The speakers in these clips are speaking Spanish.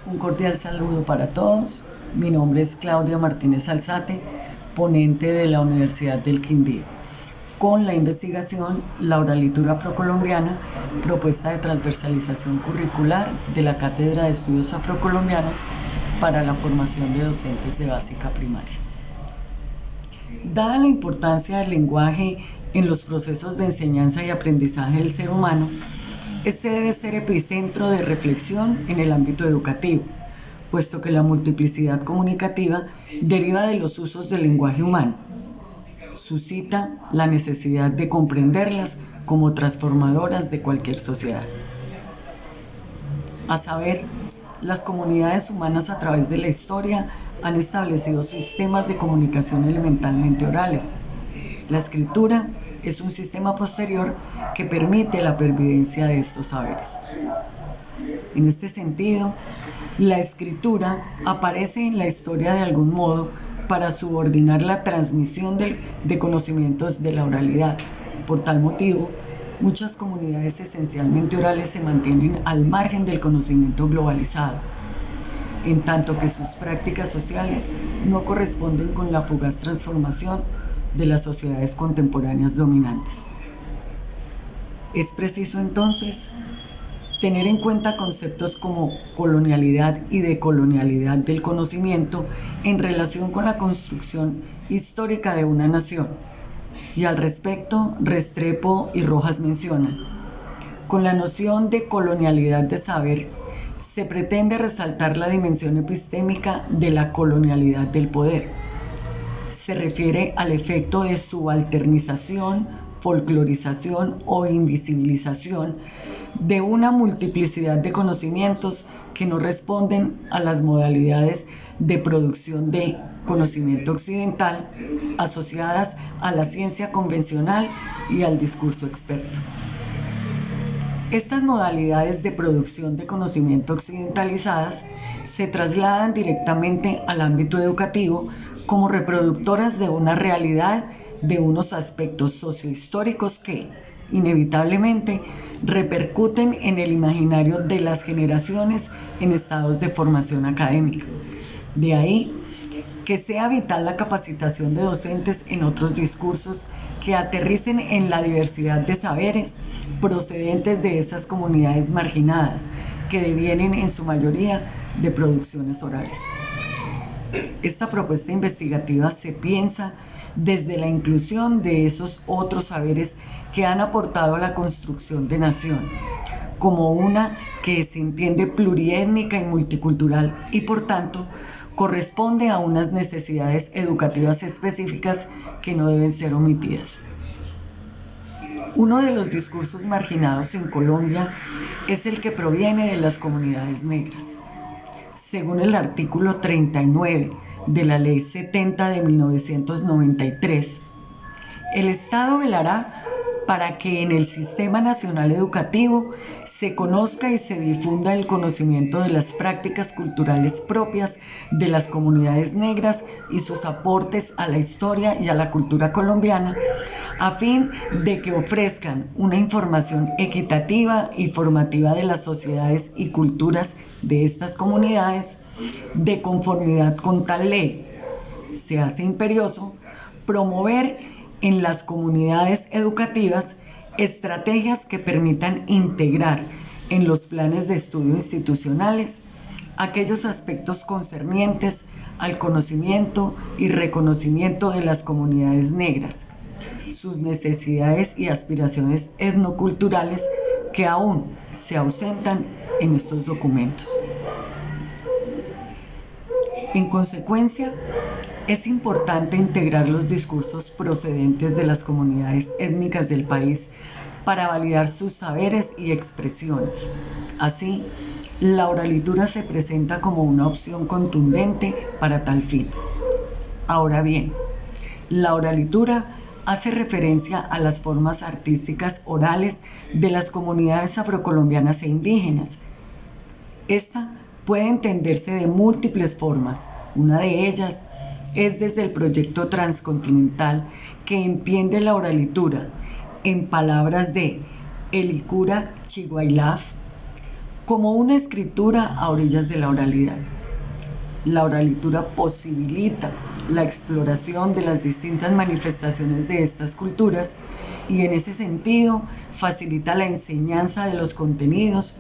Un cordial saludo para todos. Mi nombre es Claudia Martínez Alzate, ponente de la Universidad del Quindío, con la investigación La oralitura afrocolombiana, propuesta de transversalización curricular de la Cátedra de Estudios Afrocolombianos para la formación de docentes de básica primaria. Dada la importancia del lenguaje en los procesos de enseñanza y aprendizaje del ser humano, este debe ser epicentro de reflexión en el ámbito educativo, puesto que la multiplicidad comunicativa deriva de los usos del lenguaje humano. Suscita la necesidad de comprenderlas como transformadoras de cualquier sociedad. A saber, las comunidades humanas a través de la historia han establecido sistemas de comunicación elementalmente orales. La escritura es un sistema posterior que permite la pervivencia de estos saberes. En este sentido, la escritura aparece en la historia de algún modo para subordinar la transmisión de conocimientos de la oralidad. Por tal motivo, muchas comunidades esencialmente orales se mantienen al margen del conocimiento globalizado, en tanto que sus prácticas sociales no corresponden con la fugaz transformación de las sociedades contemporáneas dominantes. Es preciso entonces tener en cuenta conceptos como colonialidad y decolonialidad del conocimiento en relación con la construcción histórica de una nación. Y al respecto, Restrepo y Rojas mencionan: con la noción de colonialidad de saber, se pretende resaltar la dimensión epistémica de la colonialidad del poder. Se refiere al efecto de subalternización, folclorización o invisibilización de una multiplicidad de conocimientos que no responden a las modalidades de producción de conocimiento occidental asociadas a la ciencia convencional y al discurso experto. Estas modalidades de producción de conocimiento occidentalizadas se trasladan directamente al ámbito educativo como reproductoras de una realidad, de unos aspectos sociohistóricos que, inevitablemente, repercuten en el imaginario de las generaciones en estados de formación académica. De ahí que sea vital la capacitación de docentes en otros discursos que aterricen en la diversidad de saberes procedentes de esas comunidades marginadas, que devienen en su mayoría de producciones orales. Esta propuesta investigativa se piensa desde la inclusión de esos otros saberes que han aportado a la construcción de nación, como una que se entiende pluriétnica y multicultural y por tanto corresponde a unas necesidades educativas específicas que no deben ser omitidas. Uno de los discursos marginados en Colombia es el que proviene de las comunidades negras. Según el artículo 39 de la Ley 70 de 1993, el Estado velará para que en el Sistema Nacional Educativo se conozca y se difunda el conocimiento de las prácticas culturales propias de las comunidades negras y sus aportes a la historia y a la cultura colombiana, a fin de que ofrezcan una información equitativa y formativa de las sociedades y culturas de estas comunidades, de conformidad con tal ley. Se hace imperioso promover en las comunidades educativas estrategias que permitan integrar en los planes de estudio institucionales aquellos aspectos concernientes al conocimiento y reconocimiento de las comunidades negras, sus necesidades y aspiraciones etnoculturales que aún se ausentan en estos documentos. En consecuencia, es importante integrar los discursos procedentes de las comunidades étnicas del país para validar sus saberes y expresiones. Así, la oralitura se presenta como una opción contundente para tal fin. Ahora bien, la oralitura hace referencia a las formas artísticas orales de las comunidades afrocolombianas e indígenas. Esta puede entenderse de múltiples formas. Una de ellas es desde el proyecto transcontinental que entiende la oralitura, en palabras de Elicura Chiguailaf, como una escritura a orillas de la oralidad. La oralitura posibilita la exploración de las distintas manifestaciones de estas culturas y en ese sentido facilita la enseñanza de los contenidos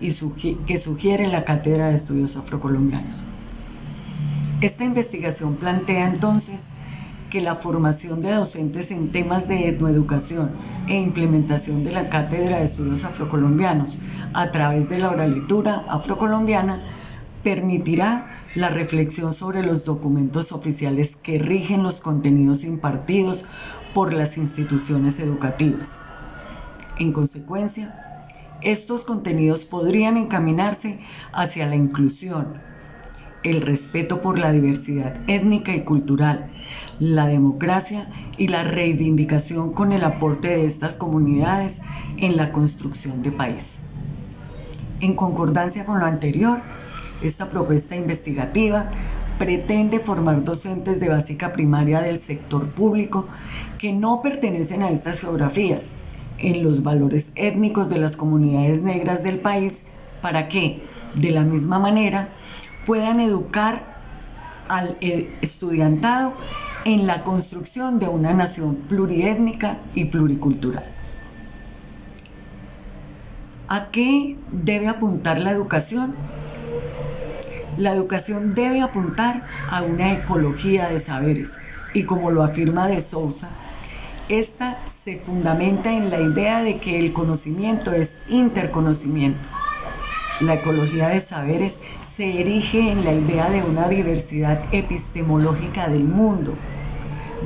que sugiere la Cátedra de Estudios Afrocolombianos. Esta investigación plantea entonces que la formación de docentes en temas de etnoeducación e implementación de la Cátedra de Estudios Afrocolombianos a través de la oralitura afrocolombiana permitirá la reflexión sobre los documentos oficiales que rigen los contenidos impartidos por las instituciones educativas. En consecuencia, estos contenidos podrían encaminarse hacia la inclusión, el respeto por la diversidad étnica y cultural, la democracia y la reivindicación con el aporte de estas comunidades en la construcción de país. En concordancia con lo anterior, esta propuesta investigativa pretende formar docentes de básica primaria del sector público que no pertenecen a estas geografías en los valores étnicos de las comunidades negras del país para que, de la misma manera, puedan educar al estudiantado en la construcción de una nación pluriétnica y pluricultural. ¿A qué debe apuntar la educación? La educación debe apuntar a una ecología de saberes y, como lo afirma de Sousa, esta se fundamenta en la idea de que el conocimiento es interconocimiento. La ecología de saberes se erige en la idea de una diversidad epistemológica del mundo,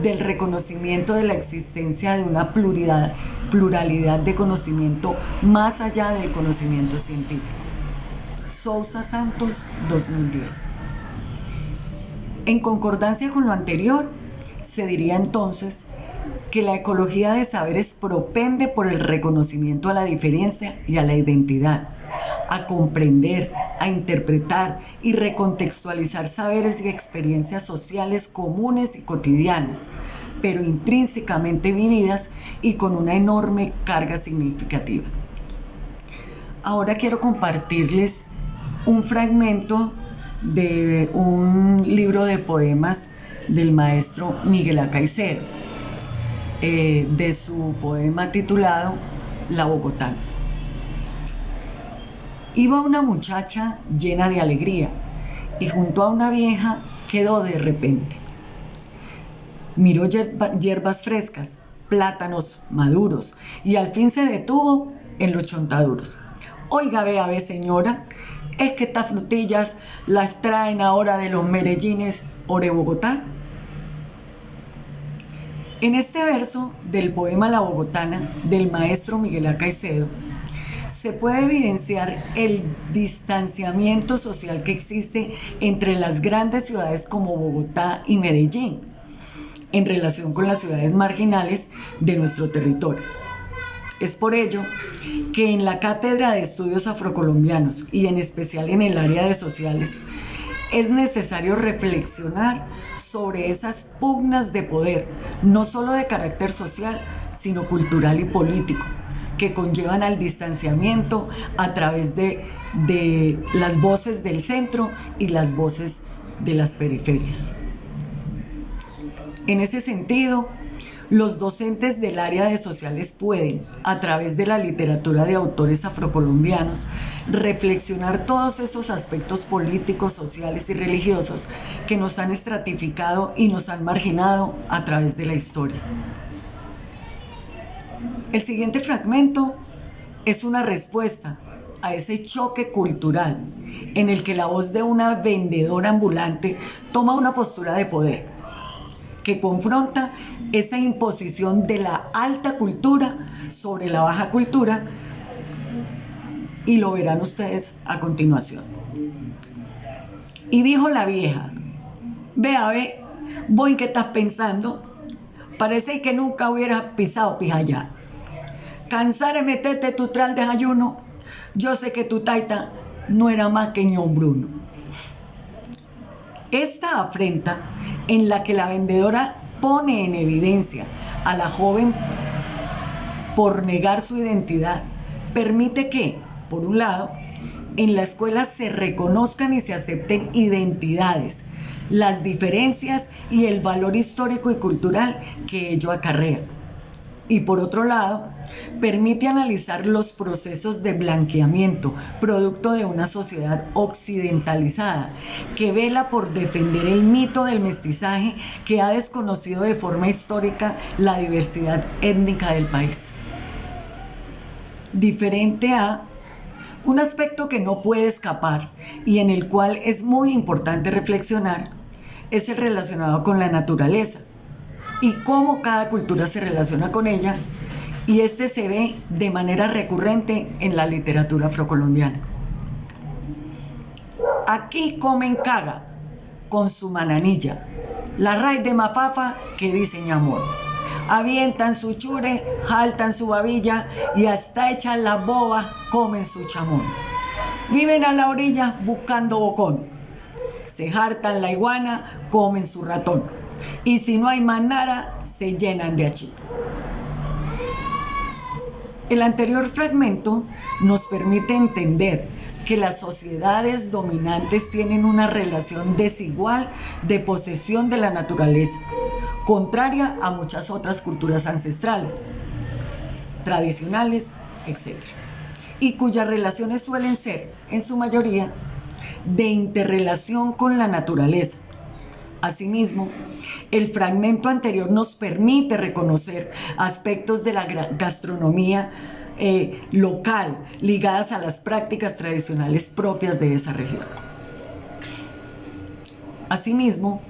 del reconocimiento de la existencia de una pluralidad de conocimiento más allá del conocimiento científico. Sousa Santos, 2010. En concordancia con lo anterior, se diría entonces que la ecología de saberes propende por el reconocimiento a la diferencia y a la identidad, a comprender, a interpretar y recontextualizar saberes y experiencias sociales comunes y cotidianas, pero intrínsecamente vividas y con una enorme carga significativa. Ahora quiero compartirles un fragmento de un libro de poemas del maestro Miguel A. Caicedo, de su poema titulado La Bogotana. Iba una muchacha llena de alegría y junto a una vieja quedó de repente. Miró hierbas frescas, plátanos maduros y al fin se detuvo en los chontaduros. Oiga, ve, señora, es que estas frutillas las traen ahora de los Medellines o de Bogotá. En este verso del poema La Bogotana del maestro Miguel A. Caicedo se puede evidenciar el distanciamiento social que existe entre las grandes ciudades como Bogotá y Medellín en relación con las ciudades marginales de nuestro territorio. Es por ello que en la Cátedra de Estudios Afrocolombianos y en especial en el área de sociales es necesario reflexionar sobre esas pugnas de poder, no solo de carácter social, sino cultural y político, que conllevan al distanciamiento a través de las voces del centro y las voces de las periferias. En ese sentido, los docentes del área de sociales pueden, a través de la literatura de autores afrocolombianos, reflexionar todos esos aspectos políticos, sociales y religiosos que nos han estratificado y nos han marginado a través de la historia. El siguiente fragmento es una respuesta a ese choque cultural en el que la voz de una vendedora ambulante toma una postura de poder, que confronta esa imposición de la alta cultura sobre la baja cultura, y lo verán ustedes a continuación. Y dijo la vieja: ve, ¿vos en qué estás pensando? Parece que nunca hubieras pisado pijayá. Cansar de meterte tu tral de ayuno. Yo sé que tu taita no era más que ñón Bruno. Esta afrenta en la que la vendedora pone en evidencia a la joven por negar su identidad, permite que, por un lado, en la escuela se reconozcan y se acepten identidades, las diferencias y el valor histórico y cultural que ello acarrea. Y por otro lado, permite analizar los procesos de blanqueamiento, producto de una sociedad occidentalizada, que vela por defender el mito del mestizaje que ha desconocido de forma histórica la diversidad étnica del país. Diferente a un aspecto que no puede escapar y en el cual es muy importante reflexionar, es el relacionado con la naturaleza y cómo cada cultura se relaciona con ella, y este se ve de manera recurrente en la literatura afrocolombiana. Aquí comen caga con su mananilla, la raíz de mafafa que dice ñamón. Avientan su chure, jaltan su babilla y hasta echan la boba, comen su chamón. Viven a la orilla buscando bocón. Se hartan la iguana, comen su ratón. Y si no hay más nada, se llenan de achito. El anterior fragmento nos permite entender que las sociedades dominantes tienen una relación desigual de posesión de la naturaleza, contraria a muchas otras culturas ancestrales, tradicionales, etc., y cuyas relaciones suelen ser, en su mayoría, de interrelación con la naturaleza. Asimismo, el fragmento anterior nos permite reconocer aspectos de la gastronomía local ligadas a las prácticas tradicionales propias de esa región. Asimismo,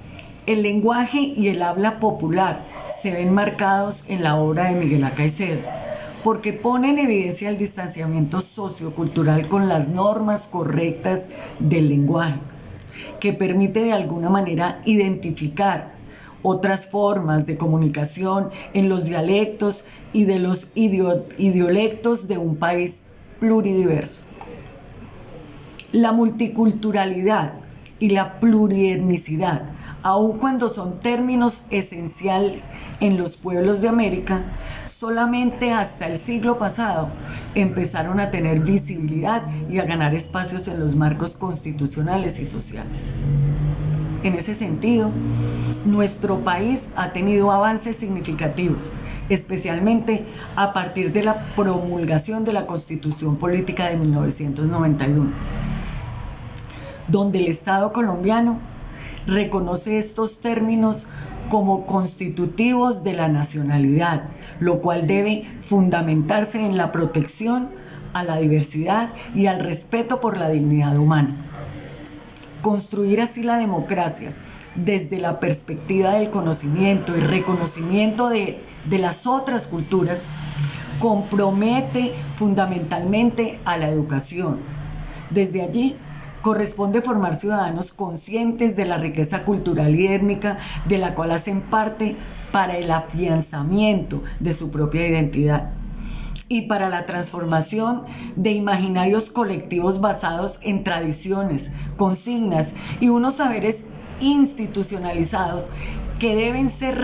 el lenguaje y el habla popular se ven marcados en la obra de Miguel A. Caicedo, porque pone en evidencia el distanciamiento sociocultural con las normas correctas del lenguaje, que permite de alguna manera identificar otras formas de comunicación en los dialectos y de los idiolectos de un país pluridiverso. La multiculturalidad y la plurietnicidad, aun cuando son términos esenciales en los pueblos de América, solamente hasta el siglo pasado empezaron a tener visibilidad y a ganar espacios en los marcos constitucionales y sociales. En ese sentido, nuestro país ha tenido avances significativos, especialmente a partir de la promulgación de la Constitución Política de 1991, donde el Estado colombiano reconoce estos términos como constitutivos de la nacionalidad, lo cual debe fundamentarse en la protección a la diversidad y al respeto por la dignidad humana. Construir así la democracia desde la perspectiva del conocimiento y reconocimiento de las otras culturas compromete fundamentalmente a la educación. Desde allí corresponde formar ciudadanos conscientes de la riqueza cultural y étnica de la cual hacen parte para el afianzamiento de su propia identidad y para la transformación de imaginarios colectivos basados en tradiciones, consignas y unos saberes institucionalizados que deben ser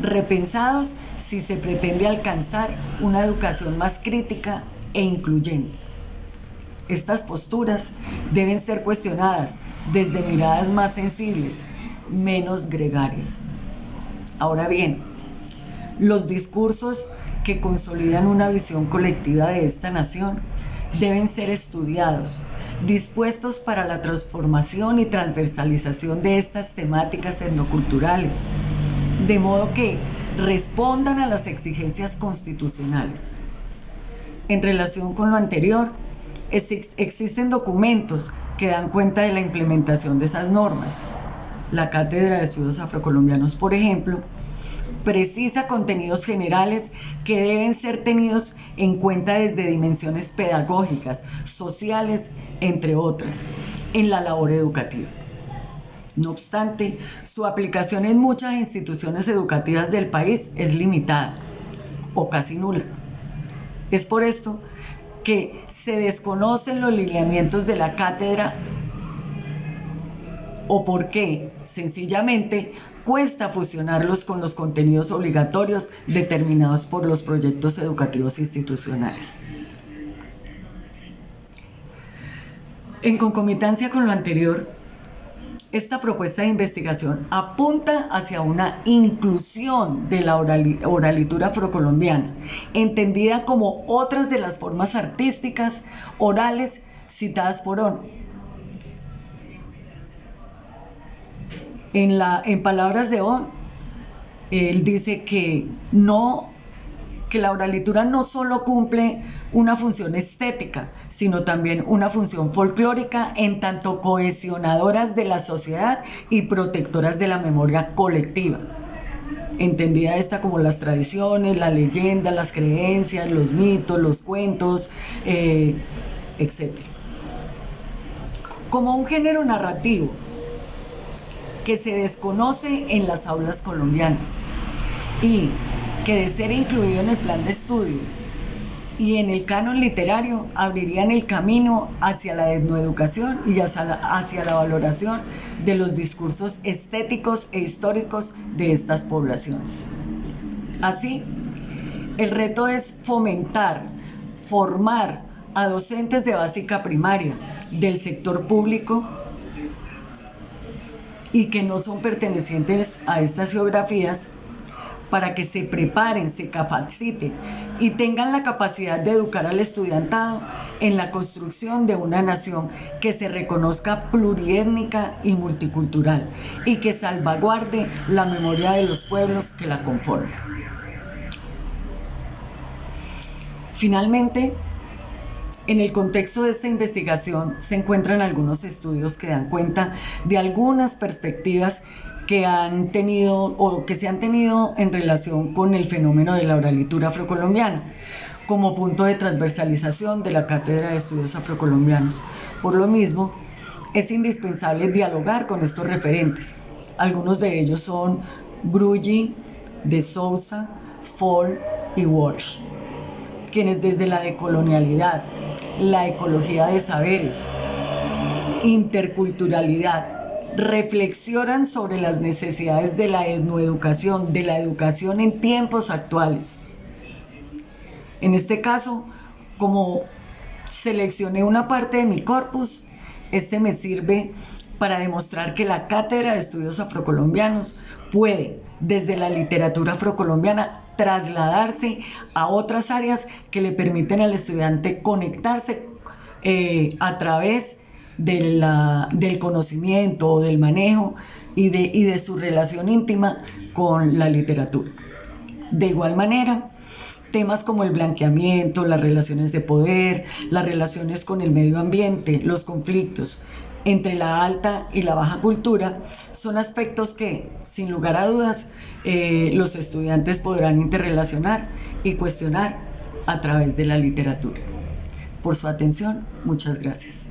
repensados si se pretende alcanzar una educación más crítica e incluyente. Estas posturas deben ser cuestionadas desde miradas más sensibles, menos gregarias. Ahora bien, los discursos que consolidan una visión colectiva de esta nación deben ser estudiados, dispuestos para la transformación y transversalización de estas temáticas etnoculturales, de modo que respondan a las exigencias constitucionales. En relación con lo anterior, existen documentos que dan cuenta de la implementación de esas normas. La Cátedra de Estudios Afrocolombianos, por ejemplo, precisa contenidos generales que deben ser tenidos en cuenta desde dimensiones pedagógicas, sociales, entre otras, en la labor educativa. No obstante, su aplicación en muchas instituciones educativas del país es limitada o casi nula. Es por esto que se desconocen los lineamientos de la cátedra o porque, sencillamente, cuesta fusionarlos con los contenidos obligatorios determinados por los proyectos educativos institucionales. En concomitancia con lo anterior, esta propuesta de investigación apunta hacia una inclusión de la oralitura afrocolombiana, entendida como otras de las formas artísticas orales citadas por ONU. En palabras de ONU, él dice que la oralitura no solo cumple una función estética, sino también una función folclórica en tanto cohesionadoras de la sociedad y protectoras de la memoria colectiva. Entendida esta como las tradiciones, las leyendas, las creencias, los mitos, los cuentos, etc. Como un género narrativo que se desconoce en las aulas colombianas y que de ser incluido en el plan de estudios y en el canon literario abrirían el camino hacia la etnoeducación y hacia la valoración de los discursos estéticos e históricos de estas poblaciones. Así, el reto es formar a docentes de básica primaria del sector público y que no son pertenecientes a estas geografías, para que se preparen, se capaciten y tengan la capacidad de educar al estudiantado en la construcción de una nación que se reconozca pluriétnica y multicultural y que salvaguarde la memoria de los pueblos que la conforman. Finalmente, en el contexto de esta investigación se encuentran algunos estudios que dan cuenta de algunas perspectivas que se han tenido en relación con el fenómeno de la oralitura afrocolombiana como punto de transversalización de la Cátedra de Estudios Afrocolombianos. Por lo mismo, es indispensable dialogar con estos referentes. Algunos de ellos son Bruggi, de Sousa, Ford y Walsh, quienes desde la decolonialidad, la ecología de saberes, interculturalidad, reflexionan sobre las necesidades de la etnoeducación, de la educación en tiempos actuales. En este caso, como seleccioné una parte de mi corpus, este me sirve para demostrar que la Cátedra de Estudios Afrocolombianos puede, desde la literatura afrocolombiana, trasladarse a otras áreas que le permiten al estudiante conectarse a través del conocimiento o del manejo y de su relación íntima con la literatura. De igual manera, temas como el blanqueamiento, las relaciones de poder, las relaciones con el medio ambiente, los conflictos entre la alta y la baja cultura, son aspectos que, sin lugar a dudas, los estudiantes podrán interrelacionar y cuestionar a través de la literatura. Por su atención, muchas gracias.